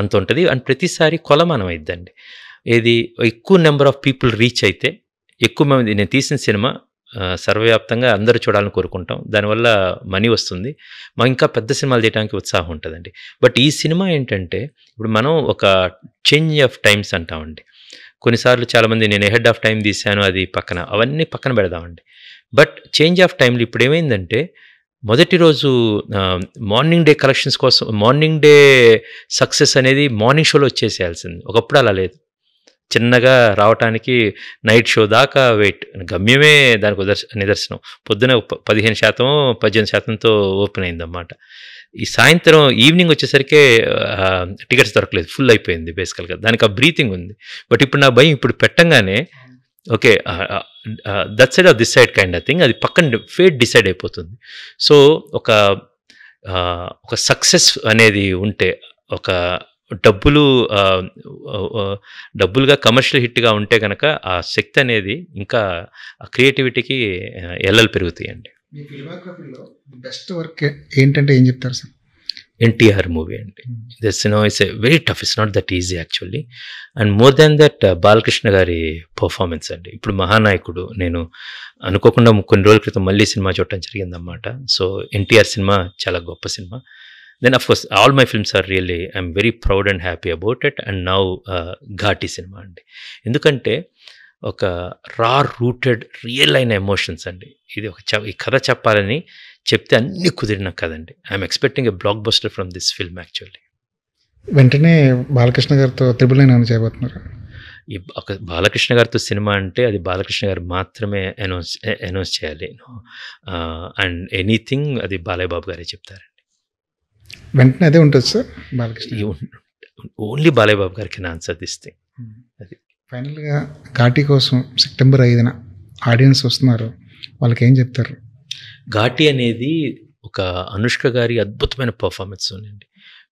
అంత ఉంటది. అండ్ ప్రతిసారి కొలమానం అయిద్దండి. ఏది ఎక్కువ నెంబర్ ఆఫ్ పీపుల్ రీచ్ అయితే, ఎక్కువ మంది నేను తీసిన సినిమా సర్వవ్యాప్తంగా అందరూ చూడాలని కోరుకుంటాం. దానివల్ల మనీ వస్తుంది. ఇంకా పెద్ద సినిమాలు తీయడానికి ఉత్సాహం ఉంటదండి. బట్ ఈ సినిమా ఏంటంటే, ఇప్పుడు మనం ఒక చేంజ్ ఆఫ్ టైమ్స్ అంటామండి. కొన్నిసార్లు చాలామంది నేను ఎహెడ్ ఆఫ్ టైమ్ తీశాను అది పక్కన, అవన్నీ పక్కన పెడదామండి. బట్ చేంజ్ ఆఫ్ టైమ్‌లో ఇప్పుడేమైందంటే, మొదటి రోజు మార్నింగ్ డే కలెక్షన్స్ కోసం, మార్నింగ్ డే సక్సెస్ అనేది మార్నింగ్ షోలో వచ్చేసేయాల్సింది. ఒకప్పుడు అలా లేదు. చిన్నగా రావటానికి నైట్ షో దాకా వెయిట్. గమ్యమే దానికి నిదర్శనం. పొద్దున 15%, 18%తో ఓపెన్ అయిందన్నమాట. ఈ సాయంత్రం ఈవినింగ్ వచ్చేసరికే టికెట్స్ దొరకలేదు. ఫుల్ అయిపోయింది బేసికల్‌గా. దానికి ఆ బ్రీతింగ్ ఉంది. బట్ ఇప్పుడు నా భయం, ఇప్పుడు పెట్టంగానే okay, that side or this side kind of thing, అది పక్కన ఫేట్ డిసైడ్ అయిపోతుంది. సో ఒక సక్సెస్ అనేది ఉంటే, ఒక డబ్బులుగా కమర్షియల్ హిట్‌గా ఉంటే గనక ఆ శక్తి అనేది ఇంకా క్రియేటివిటీకి ఎల్లలు పెరుగుతాయండి.
మీ ఫిల్మోగ్రఫీలో బెస్ట్ వర్క్ ఏంటంటే ఏం చెప్తారు సార్?
ఎన్టీఆర్ మూవీ అండి. This it's very tough, it's not that easy actually. And more than that Balakrishna గారి పర్ఫార్మెన్స్ అండి. ఇప్పుడు మహానాయకుడు నేను అనుకోకుండా కొన్ని రోజుల క్రితం మళ్ళీ సినిమా చూడటం జరిగిందన్నమాట. సో ఎన్టీఆర్ సినిమా చాలా గొప్ప cinema. Then of course all my films are really, I'm very proud and happy about it. And now Ghaati సినిమా అండి. ఎందుకంటే ఒక రూటెడ్ రియల్ అయిన ఎమోషన్స్ అండి. ఇది ఈ కథ చెప్పాలని చెప్తే అన్నీ కుదిరిన కథండి. I'm expecting a blockbuster from this film actually.
వెంటనే బాలకృష్ణ గారితో 999 చేయబోతున్నారు.
ఈ ఒక బాలకృష్ణ గారితో సినిమా అంటే అది బాలకృష్ణ గారు మాత్రమే అనౌన్స్ చేయాలి. అండ్ ఎనీథింగ్ అది బాలయ్య బాబు గారే చెప్తారండి.
వెంటనే అదే ఉంటుంది సార్ బాలకృష్ణ.
ఓన్లీ బాలయ్య బాబు గారికి ఆన్సర్ ఇస్తే. అది
ఫైనల్గా ఘాటి కోసం సెప్టెంబర్ 5న ఆడియన్స్ వస్తున్నారు, వాళ్ళకి ఏం చెప్తారు?
ఘాటి అనేది ఒక అనుష్క గారి అద్భుతమైన పర్ఫార్మెన్స్ అండి.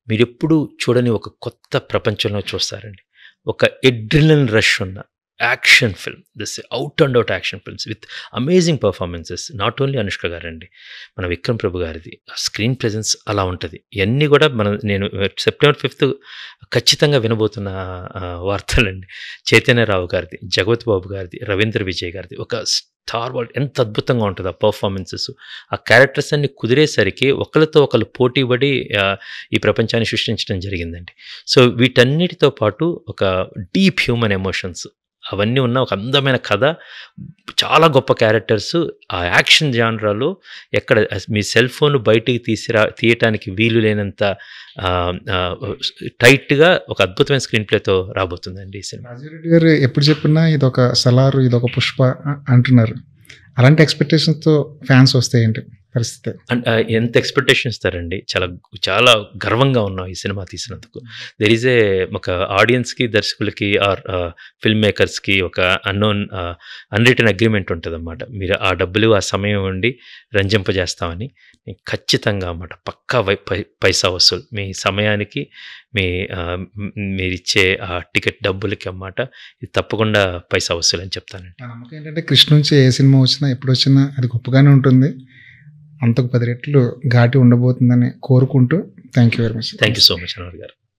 మీరు ఎప్పుడు చూడని ఒక కొత్త ప్రపంచంలో చూస్తారండి. ఒక ఎడ్రినలిన్ రష్ ఉన్న action film, this out and out action films with amazing performances. Not only Anushka గారండి, మన విక్రమ్ ప్రభు గారిది స్క్రీన్ ప్రెజెన్స్ అలా ఉంటుంది. ఇవన్నీ కూడా నేను సెప్టెంబర్ 5th ఖచ్చితంగా వినబోతున్న వార్తలండి. చైతన్యరావు గారిది, జగపతి బాబు గారిది, రవీంద్ర విజయ్ గారిది ఒక స్టార్ వరల్డ్. ఎంత అద్భుతంగా ఉంటుంది ఆ పర్ఫార్మెన్సెస్. ఆ క్యారెక్టర్స్ అన్ని కుదిరేసరికి ఒకరితో ఒకరు పోటీపడి ఈ ప్రపంచాన్ని సృష్టించడం జరిగిందండి. సో వీటన్నిటితో పాటు ఒక డీప్ హ్యూమన్ ఎమోషన్స్ అవన్నీ ఉన్న ఒక అందమైన కథ, చాలా గొప్ప క్యారెక్టర్స్. ఆ యాక్షన్ జానరాలో ఎక్కడ మీ సెల్ ఫోన్ బయటికి తీయటానికి వీలు లేనంత టైట్గా ఒక అద్భుతమైన స్క్రీన్ ప్లేతో రాబోతుందండి ఈ సినిమా.
రాజారెడ్డి గారు ఎప్పుడు చెప్పినా ఇదొక సలారు, ఇదొక పుష్ప అంటున్నారు. అలాంటి ఎక్స్పెక్టేషన్స్తో ఫ్యాన్స్ వస్తే ఏంటి పరిస్థితి?
అండ్ ఎంత ఎక్స్పెక్టేషన్ ఇస్తారండి. చాలా గర్వంగా ఉన్నాం ఈ సినిమా తీసినందుకు. దెర్ ఈజ్ ఒక ఆడియన్స్కి, దర్శకులకి ఆర్ ఫిల్మ్ మేకర్స్కి ఒక అన్రిటన్ అగ్రిమెంట్ ఉంటుంది అన్నమాట. మీరు ఆ డబ్బులు ఆ సమయం ఉండి రంజింపజేస్తామని ఖచ్చితంగా అన్నమాట. పక్కా పైసా వసూలు మీ సమయానికి, మీరిచ్చే ఆ టికెట్ డబ్బులకి అన్నమాట. ఇది తప్పకుండా పైసా వసూలు అని చెప్తానండి.
నా నమ్మకం ఏంటంటే కృష్ణ నుంచి ఏ సినిమా వచ్చినా, ఎప్పుడు వచ్చినా అది గొప్పగానే ఉంటుంది. అంతకు 10 రెట్లు ఘాటి ఉండబోతుందని కోరుకుంటూ thank you very much.
Thank you so much Anwar గారు.